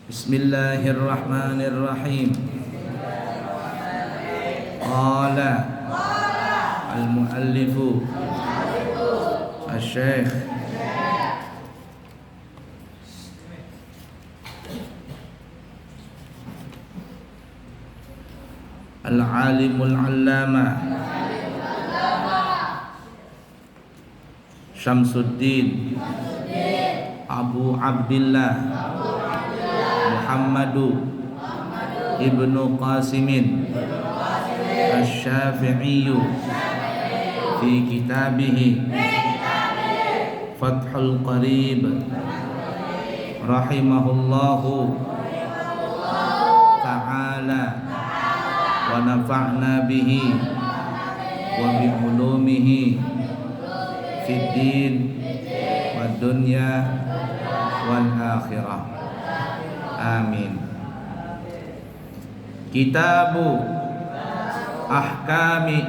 Bismillahirrahmanirrahim. Qala al-muallifu asy-syekh al-alimul allama Syamsuddin Abu Abdillah Muhammadu Ibnu Qasimin Asy-Syafi'i fi kitabihi Fathul Qarib rahimahullahu ta'ala wa nafa'na bihi wa bi ulumihi fid din wad dunya wal akhirah. Amin. Kitabu Ahkami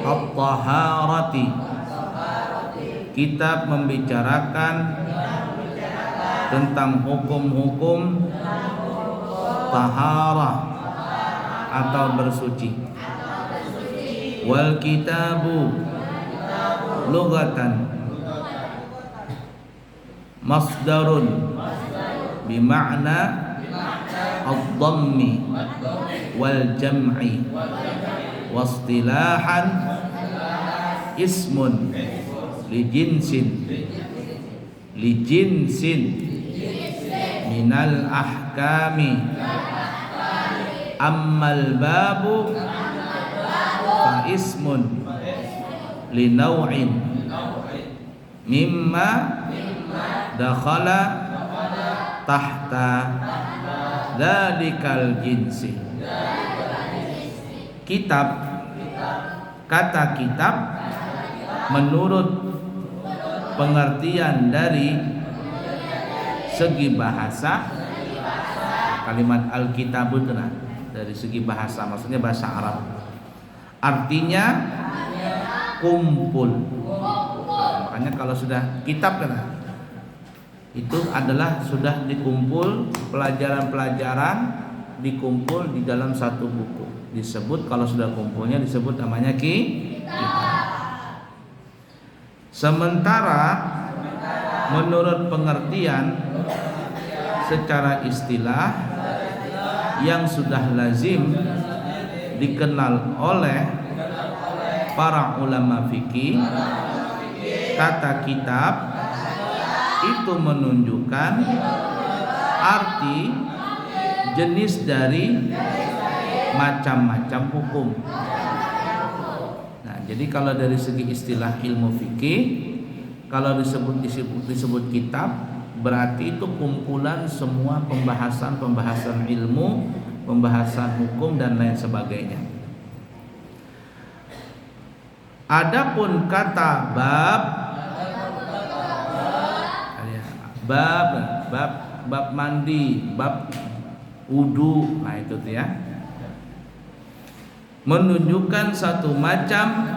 At-Taharati. Kitab membicarakan tentang hukum-hukum taharah atau bersuci. Wal kitabu lughatan masdarun bima'na ad-dhammi wal jam'i wastilahan ismun li jinsin minal ahkami ammal babu fa ismun li naw'in mimma dakhala tahta dzalikal jinsi. Kitab, kata kitab menurut pengertian dari segi bahasa, kalimat al-kitab itu dari segi bahasa, maksudnya bahasa Arab, artinya kumpul. Makanya kalau sudah kitab itu adalah sudah dikumpul pelajaran-pelajaran, dikumpul di dalam satu buku. Disebut, kalau sudah kumpulnya disebut namanya kitab. Sementara menurut pengertian secara istilah yang sudah lazim dikenal oleh para ulama fikih, kata kitab itu menunjukkan arti jenis dari macam-macam hukum. Nah, jadi kalau dari segi istilah ilmu fikih, kalau disebut kitab, berarti itu kumpulan semua pembahasan ilmu, pembahasan hukum dan lain sebagainya. Adapun kata bab mandi, bab wudu, nah itu tuh ya, menunjukkan satu macam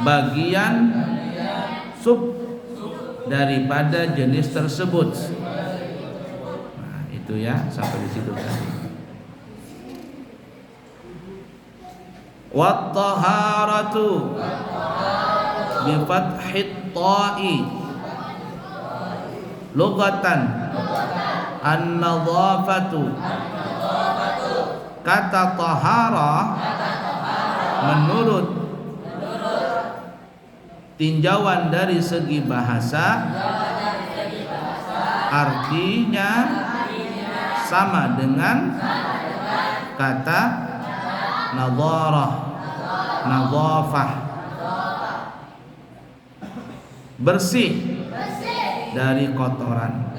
bagian sub daripada jenis tersebut. Nah itu ya, sampai di situ tadi. Wat taharatu bi fathit ta'i lughatan an-nadhafatu. Kata taharah menurut tinjauan dari segi bahasa artinya sama dengan kata nadharah, nadhafah, bersih dari kotoran.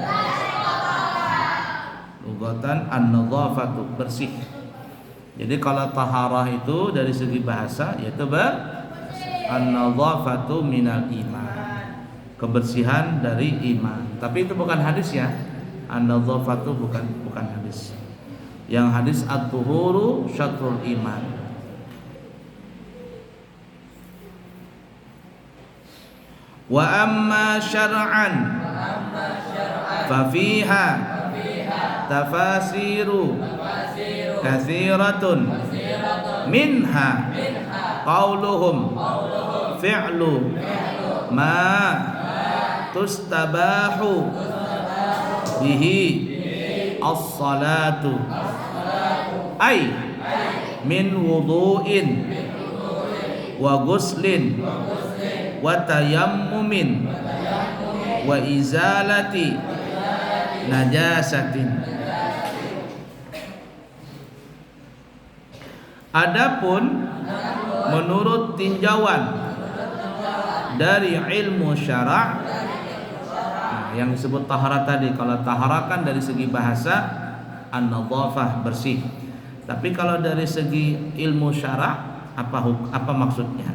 Lughatan an-nadhafatu, bersih. Jadi kalau taharah itu dari segi bahasa yaitu an-nadhafatu minal iman, kebersihan dari iman. Tapi itu bukan hadis ya. An-nadhafatu bukan hadis. Yang hadis at-tuhuru syatrul iman. Wa amma syar'an fa fiha tafasiru kathiratun minha qauluhum fi'lu ma tustabahu bihi as-salatu ay min wudu'in wa guslin wa tayammumin wa izalati najasatin. Adapun menurut tinjauan dari ilmu syara', yang disebut taharah tadi, kalau taharah kan dari segi bahasa an-nadhafah, bersih. Tapi kalau dari segi ilmu syara' apa maksudnya?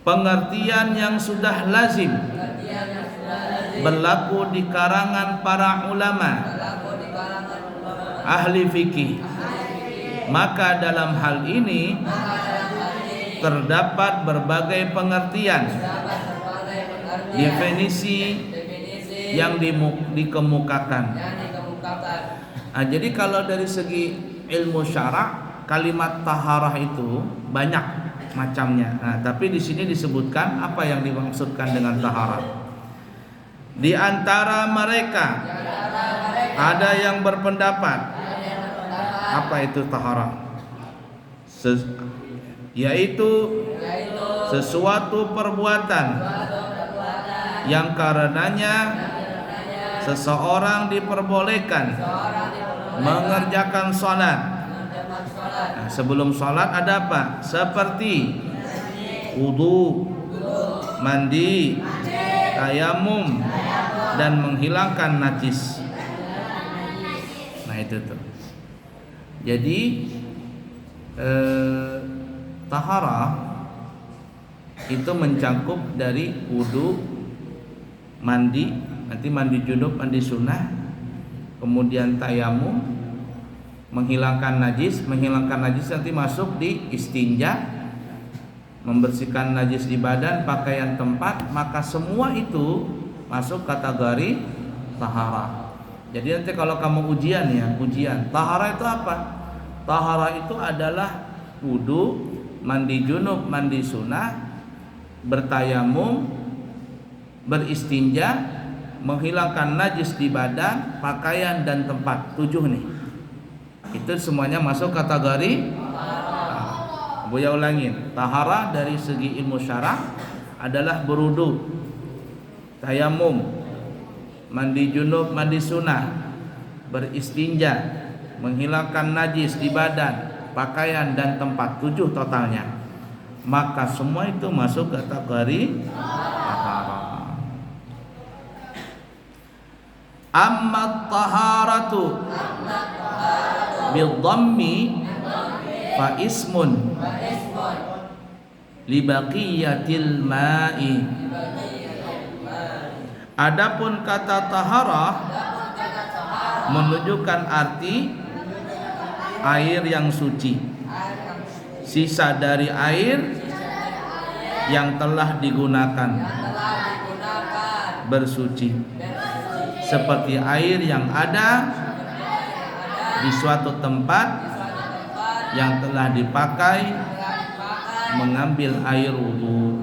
Pengertian yang sudah lazim berlaku di karangan para ulama ahli fikih, maka dalam hal ini terdapat berbagai pengertian, definisi yang dikemukakan. Nah, jadi kalau dari segi ilmu syara', kalimat taharah itu banyak macamnya. Nah, tapi di sini disebutkan apa yang dimaksudkan dengan taharah. Di antara mereka ada yang berpendapat apa itu taharah, yaitu sesuatu perbuatan yang karenanya seseorang diperbolehkan mengerjakan salat. Nah, sebelum salat ada apa? Seperti wudu, mandi, tayamum, dan menghilangkan najis. Nah, itu tuh. Jadi taharah itu mencakup dari wudu, mandi, nanti mandi junub, mandi sunnah, kemudian tayamum, menghilangkan najis nanti masuk di istinja, membersihkan najis di badan, pakaian, tempat, maka semua itu masuk kategori taharah. Jadi nanti kalau kamu ujian taharah itu apa? Taharah itu adalah wudu, mandi junub, mandi sunnah, bertayamum, beristinja, menghilangkan najis di badan, pakaian, dan tempat. 7 nih. Itu semuanya masuk kategori taharah. Buya ulangin. Taharah dari segi ilmu syara' adalah berwudu, tayamum, mandi junub, mandi sunnah, beristinja, menghilangkan najis di badan, pakaian, dan tempat. 7 totalnya. Maka semua itu masuk kategori taharah. Amma taharatu bidhammi fa ismun li baqiyatil ma'i. Adapun kata taharah menunjukkan arti air yang suci, sisa dari air yang telah digunakan, bersuci, seperti air yang ada di suatu tempat yang telah dipakai mengambil air wudu.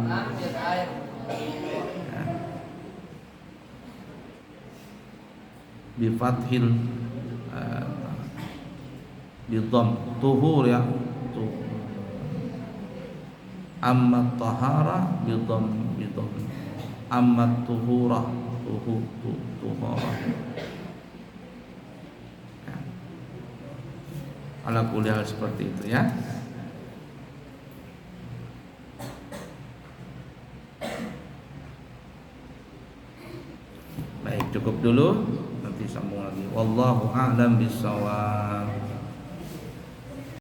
Bi fathil bidham tuhur, ya, amma tahara bidham amma tuhura tuhara. Ala kulli hal seperti itu, ya. Baik, cukup dulu, nanti sambung lagi. Wallahu a'lam bishawab.